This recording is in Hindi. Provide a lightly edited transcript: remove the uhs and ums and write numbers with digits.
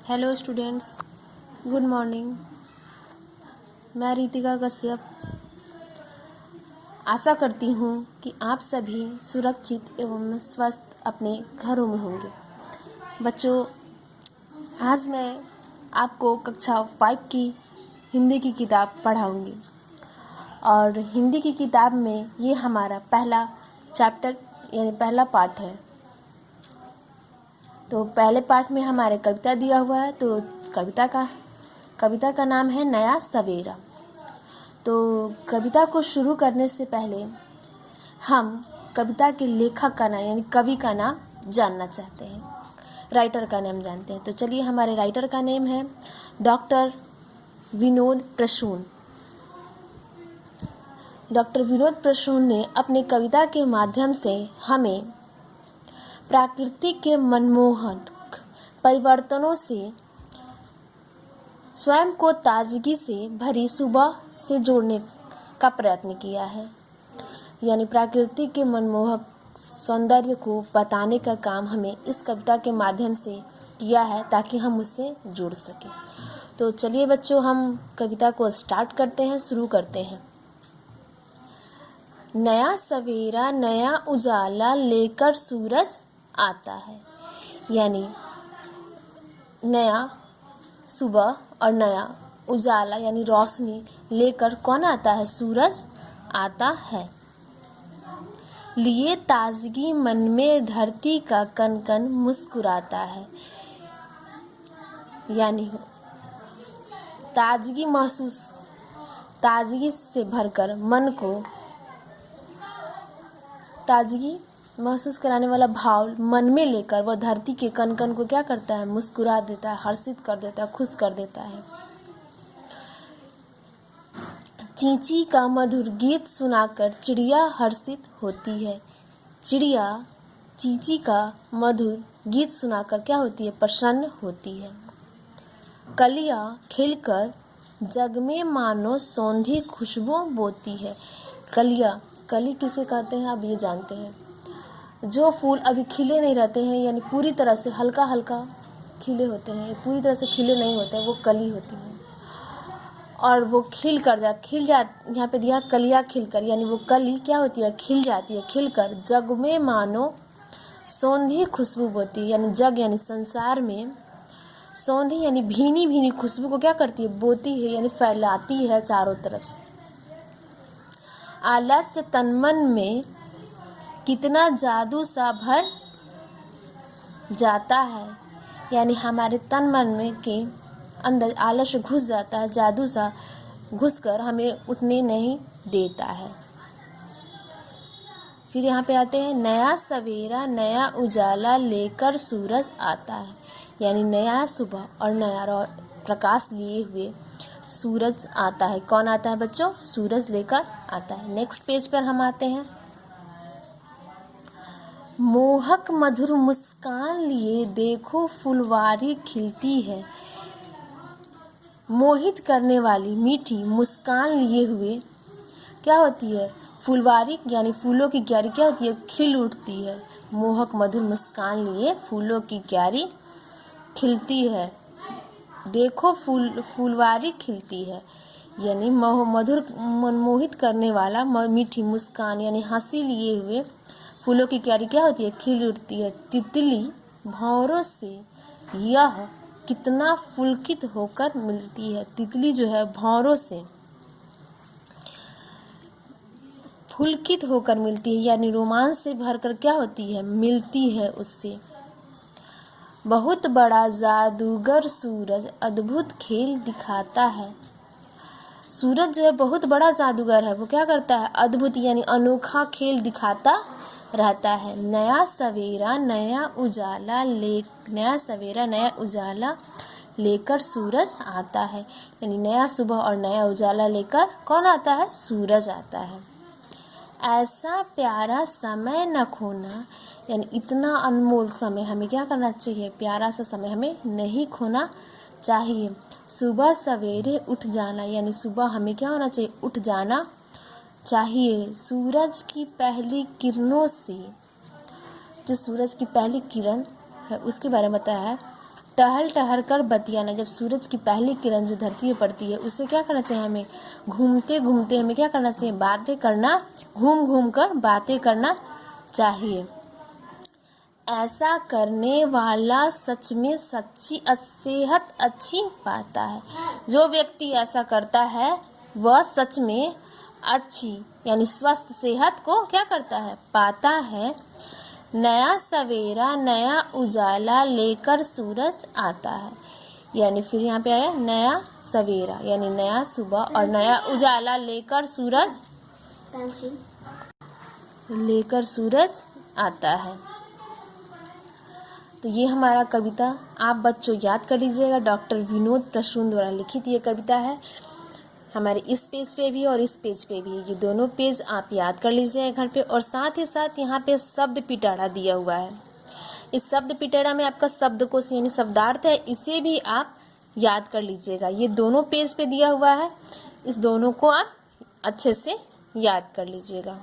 Hello students, good morning. मैं रितिका कश्यप आशा करती हूँ कि आप सभी सुरक्षित एवं स्वस्थ अपने घरों में होंगे। बच्चों, आज मैं आपको कक्षा 5 की हिंदी की किताब पढ़ाऊँगी और हिंदी की किताब में ये हमारा पहला चैप्टर यानी पहला पार्ट है। तो पहले पार्ट में हमारे कविता दिया हुआ है। तो कविता का नाम है नया सवेरा। तो कविता को शुरू करने से पहले हम कविता के लेखक का नाम यानी कवि का नाम जानना चाहते हैं, राइटर का नाम जानते हैं। तो चलिए, हमारे राइटर का नेम है डॉक्टर विनोद प्रसून। डॉक्टर विनोद प्रसून ने अपनी कविता के माध्यम से हमें प्रकृति के मनमोहक परिवर्तनों से स्वयं को ताजगी से भरी सुबह से जोड़ने का प्रयत्न किया है। यानी प्रकृति के मनमोहक सौंदर्य को बताने का काम हमें इस कविता के माध्यम से किया है ताकि हम उससे जुड़ सकें। तो चलिए बच्चों, हम कविता को स्टार्ट करते हैं, शुरू करते हैं। नया सवेरा नया उजाला लेकर सूरज आता है। यानी नया सुबह और नया उजाला यानी रोशनी लेकर कौन आता है? सूरज आता है। लिए ताजगी मन में धरती का कन कन मुस्कुराता है। यानी ताजगी से भरकर मन को ताजगी महसूस कराने वाला भाव मन में लेकर वह धरती के कण कण को क्या करता है? मुस्कुरा देता है, हर्षित कर देता है, खुश कर देता है। चींची का मधुर गीत सुनाकर चिड़िया हर्षित होती है। चिड़िया चींची का मधुर गीत सुनाकर क्या होती है? प्रसन्न होती है। कलियां खिलकर जग में मानो सौंधी खुशबू बोती है। कली किसे कहते हैं आप ये जानते हैं? जो फूल अभी खिले नहीं रहते हैं, यानी पूरी तरह से हल्का हल्का खिले होते हैं, पूरी तरह से खिले नहीं होते हैं, वो कली होती है। और वो खिल जा यहाँ पे दिया कलियां खिलकर, यानी वो कली क्या होती है? खिल जाती है। खिलकर जग में मानो सौंधी खुशबू बोती है। यानी जग यानी संसार में सौंधी यानी भीनी भीनी खुशबू को क्या करती है? बोती है, यानी फैलाती है चारों तरफ से। आलस्य तन मन में कितना जादू सा भर जाता है। यानी हमारे तन मन में के अंदर आलस्य घुस जाता है, जादू सा घुसकर हमें उठने नहीं देता है। फिर यहाँ पे आते हैं, नया सवेरा नया उजाला लेकर सूरज आता है। यानी नया सुबह और नया प्रकाश लिए हुए सूरज आता है। कौन आता है बच्चों? सूरज लेकर आता है। नेक्स्ट पेज पर हम आते हैं। मोहक मधुर मुस्कान लिए देखो फुलवारी खिलती है। मोहित करने वाली मीठी मुस्कान लिए हुए क्या होती है? फुलवारी यानी फूलों की क्यारी क्या होती है? खिल उठती है। मोहक मधुर मुस्कान लिए फूलों की क्यारी खिलती है। देखो फुलवारी खिलती है। यानी मधुर मनमोहित करने वाला मीठी मुस्कान यानी हंसी लिए हुए फूलों की क्यारी क्या होती है? खिल उठती है। तितली भंवरों से यह कितना पुलकित होकर मिलती है। तितली जो है भंवरों से पुलकित होकर मिलती है, यानी रोमांच से भरकर क्या होती है? मिलती है उससे। बहुत बड़ा जादूगर सूरज अद्भुत खेल दिखाता है। सूरज जो है बहुत बड़ा जादूगर है, वो क्या करता है? अद्भुत यानी अनोखा खेल दिखाता रहता है। नया सवेरा नया उजाला लेकर सूरज आता है। यानी नया सुबह और नया उजाला लेकर कौन आता है? सूरज आता है। ऐसा प्यारा समय न खोना, यानी इतना अनमोल समय हमें क्या करना चाहिए? प्यारा सा समय हमें नहीं खोना चाहिए। सुबह सवेरे उठ जाना, यानी सुबह हमें क्या होना चाहिए? उठ जाना चाहिए। सूरज की पहली किरणों से, जो सूरज की पहली किरण है उसके बारे में बताया है। टहल टहल कर बतियाना, जब सूरज की पहली किरण जो धरती पर पड़ती है उससे क्या करना चाहिए हमें, घूमते घूमते हमें क्या करना चाहिए, बातें करना, घूम घूम कर बातें करना चाहिए। ऐसा करने वाला सच में सच्ची सेहत अच्छी पाता है। जो व्यक्ति ऐसा करता है वह सच में अच्छी यानी स्वस्थ सेहत को क्या करता है, पाता है। नया सवेरा नया उजाला लेकर सूरज आता है, यानी फिर यहाँ पे आया नया सवेरा यानी नया सुबह और नया उजाला लेकर सूरज आता है। तो ये हमारा कविता आप बच्चों याद कर लीजिएगा। डॉक्टर विनोद प्रसून द्वारा लिखित ये कविता है। हमारे इस पेज पे भी और इस पेज पे भी, ये दोनों पेज आप याद कर लीजिएगा घर पे। और साथ ही साथ यहाँ पे शब्द पिटारा दिया हुआ है। इस शब्द पिटारा में आपका शब्दकोश यानी शब्दार्थ है, इसे भी आप याद कर लीजिएगा। ये दोनों पेज पे दिया हुआ है, इस दोनों को आप अच्छे से याद कर लीजिएगा।